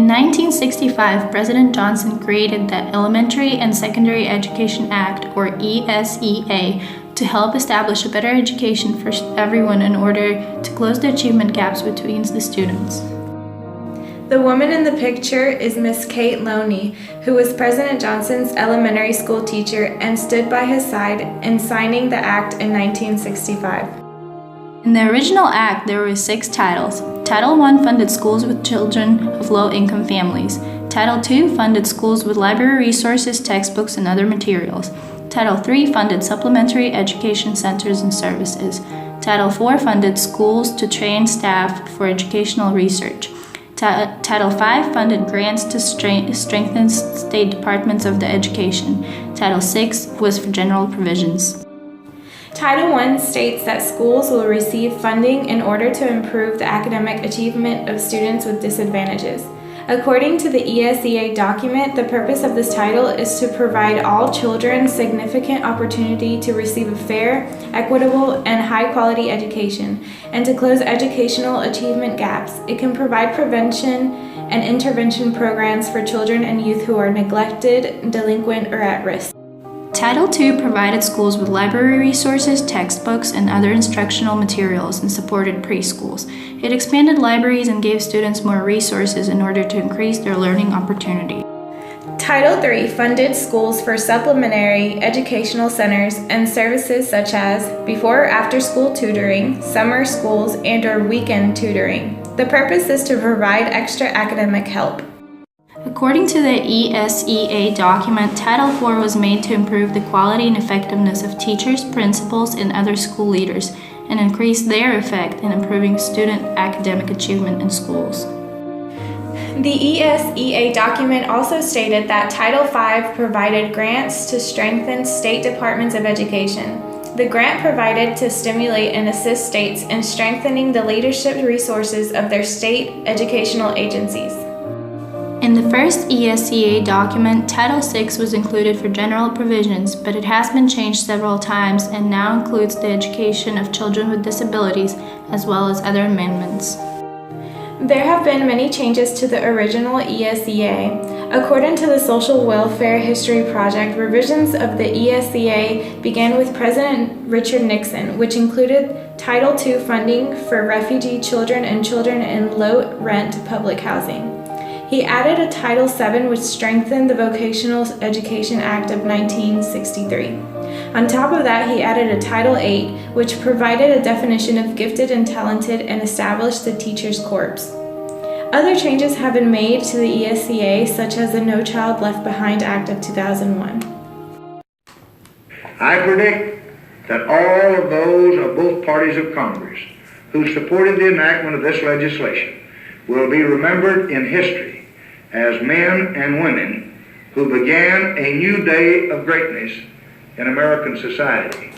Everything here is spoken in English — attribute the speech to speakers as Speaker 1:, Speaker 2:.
Speaker 1: In 1965, President Johnson created the Elementary and Secondary Education Act, or ESEA, to help establish a better education for everyone in order to close the achievement gaps between the students.
Speaker 2: The woman in the picture is Miss Kate Loney, who was President Johnson's elementary school teacher and stood by his side in signing the act in 1965.
Speaker 1: In the original act, there were 6 titles. Title I funded schools with children of low-income families. Title II funded schools with library resources, textbooks, and other materials. Title III funded supplementary education centers and services. Title IV funded schools to train staff for educational research. Title V funded grants to strengthen state departments of the education. Title VI was for general provisions.
Speaker 2: Title I states that schools will receive funding in order to improve the academic achievement of students with disadvantages. According to the ESEA document, the purpose of this title is to provide all children significant opportunity to receive a fair, equitable, and high-quality education, and to close educational achievement gaps. It can provide prevention and intervention programs for children and youth who are neglected, delinquent, or at risk.
Speaker 1: Title II provided schools with library resources, textbooks, and other instructional materials and supported preschools. It expanded libraries and gave students more resources in order to increase their learning opportunity.
Speaker 2: Title III funded schools for supplementary educational centers and services such as before or after school tutoring, summer schools, and/or weekend tutoring. The purpose is to provide extra academic help.
Speaker 1: According to the ESEA document, Title IV was made to improve the quality and effectiveness of teachers, principals, and other school leaders, and increase their effect in improving student academic achievement in schools.
Speaker 2: The ESEA document also stated that Title V provided grants to strengthen state departments of education. The grant provided to stimulate and assist states in strengthening the leadership resources of their state educational agencies.
Speaker 1: In the first ESEA document, Title VI was included for general provisions, but it has been changed several times and now includes the education of children with disabilities, as well as other amendments.
Speaker 2: There have been many changes to the original ESEA. According to the Social Welfare History Project, revisions of the ESEA began with President Richard Nixon, which included Title II funding for refugee children and children in low-rent public housing. He added a Title VII, which strengthened the Vocational Education Act of 1963. On top of that, he added a Title VIII, which provided a definition of gifted and talented and established the Teachers Corps. Other changes have been made to the ESEA, such as the No Child Left Behind Act of 2001.
Speaker 3: I predict that all of those of both parties of Congress who supported the enactment of this legislation will be remembered in history as men and women who began a new day of greatness in American society.